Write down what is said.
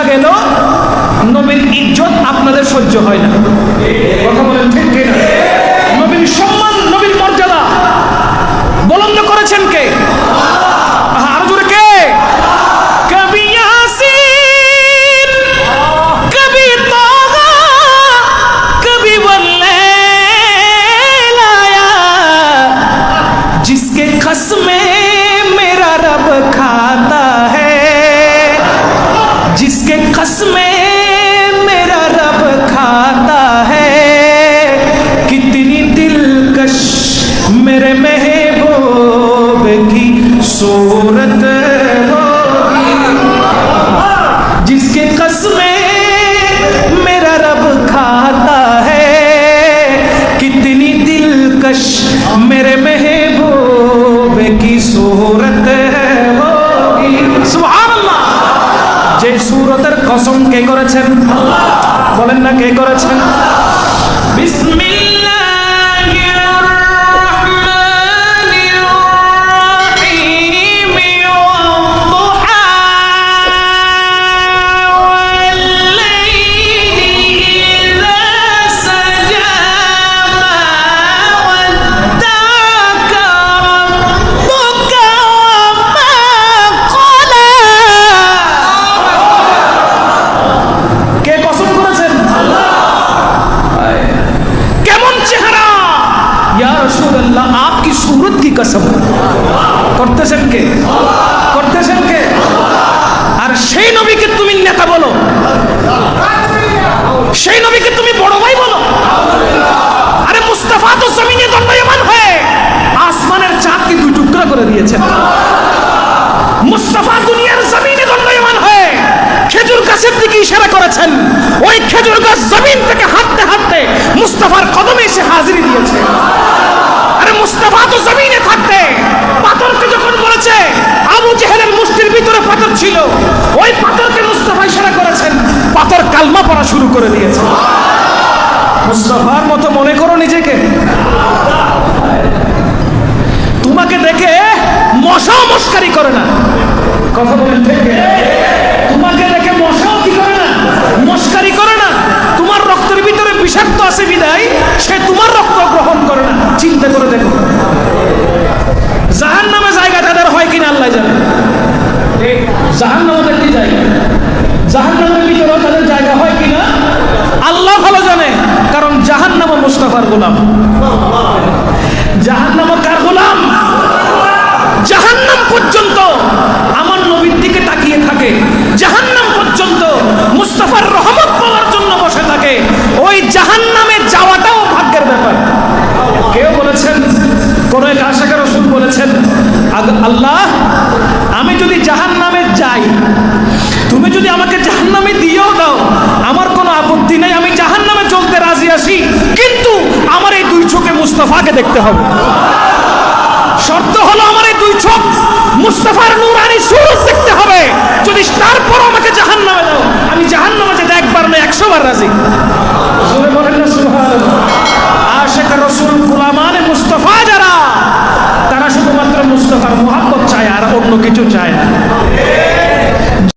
গেল, নবীর ইজ্জত আপনাদের সহ্য হয় না। কথা বলেন ঠিক কিনা? নবীর সম্মান, নবীর মর্যাদা বুলন্দ করেছেন কে? আরো জোরে কে? কবি ইয়াসিন, কবি তাহা, কবি ওয়াল্লাইলা, जिसके खस्मे मेरा रब खाता है, जिसके खस्मे मेरा रब खाता है, कितनी दिलकश मेरे महबूब की सूरत होगी, जिसके खस्मे मेरा रब खाता है, कितनी दिलकश मेरे महबूब की सूरत होगी। सुबहानाल्लाह। যে সূরতের কসম কে করেছেন? বলেন না কে করেছেন? বিসমিল্লাহির রাহমানির রাহিম, ওয়াদ-দুহা ওয়াল-লাইলি ইযা সাজা, মা ওয়াদ্দাকা রাব্বুকা ওয়া মা ক্বালা। কে কসম করেছেন? কেমন চেহারা! ইয়া রাসূলুল্লাহ, আপকি सूरत की कसम করতেছেন কে? করতেছেন কে? আর সেই নবীকে তুমি নেতা বলো, সেই নবীকে তুমি বড় ভাই বলো। আরে মুস্তাফা তো জমিনে দণ্ডায়মান হয়ে আসমানের চাঁদকে দুই টুকরা করে দিয়েছেন। মুস্তাফা দুনিয়ার জমিনে দণ্ডায়মান হয়ে খেজুর গাছের দিকে ইশারা করেছেন। ওই খেজুর গাছ জমিন থেকে হাঁটতে হাঁটতে মুস্তাফার কদমে এসে হাজিরি দিয়েছে। আরে মুস্তাফা তো জমিনে থাকতে পাথরকে যখন বলেছে আবু জেহেলের মুষ্টির ভিতরে পাথর ছিল, ওই পাথরকে মুস্তাফা ইশারা করেছেন, পাথর কালমা পড়া শুরু করে দিয়েছে। মুস্তাফার মতো মনে করো নিজেকে। তোমাকে দেখে মশাও মস্কারি করে না। কথা বলেন ঠিক? তোমাকে দেখে মশাও কি করে না? মস্কারি করে না। তোমার রক্তের ভিতরে বিষাক্ত আছে বিদায় সে তোমার রক্ত গ্রহণ করে না। চিন্তা করে দেখো, জাহান্নামে জায়গা তাদের হয় কিনা আল্লাহ জানে। জাহান্নামে একটি জায়গা, জাহান্নামের ভিতরে তাদের জায়গা হয় কিনা আল্লাহ ভালো জানে। কারণ জাহান্নাম মুস্তাফার গোলাম। জাহান্নাম কার গোলাম? জাহান্নাম পর্যন্ত আমার নবীর দিকে তাকিয়ে থাকে, জাহান্নাম পর্যন্ত মুস্তাফার রহমত পাওয়ার জন্য বসে থাকে। ওই জাহান্নামে যাওয়াটাও ভাগ্যের ব্যাপার। কেউ বলেছেন, কোন এক আশিকে রাসূল বলেছেন, আল্লাহ আমি যদি জাহান্নামে যাই, তুমি যদি আমাকে জাহান্নামে দিয়েও দাও, আমার কোনো আপত্তি নেই, আমি জাহান্নামে চলতে রাজি আছি, কিন্তু আমার এই দুই চোখে মুস্তাফাকে দেখতে হবে। শর্ত হলো আমার এই দুই চোখ মুস্তাফার নূরানি সুরত দেখতে হবে। যদি তারপর আমাকে জাহান্নামে দাও, আমি জাহান্নামে যেতে একবার না 100 বার রাজি।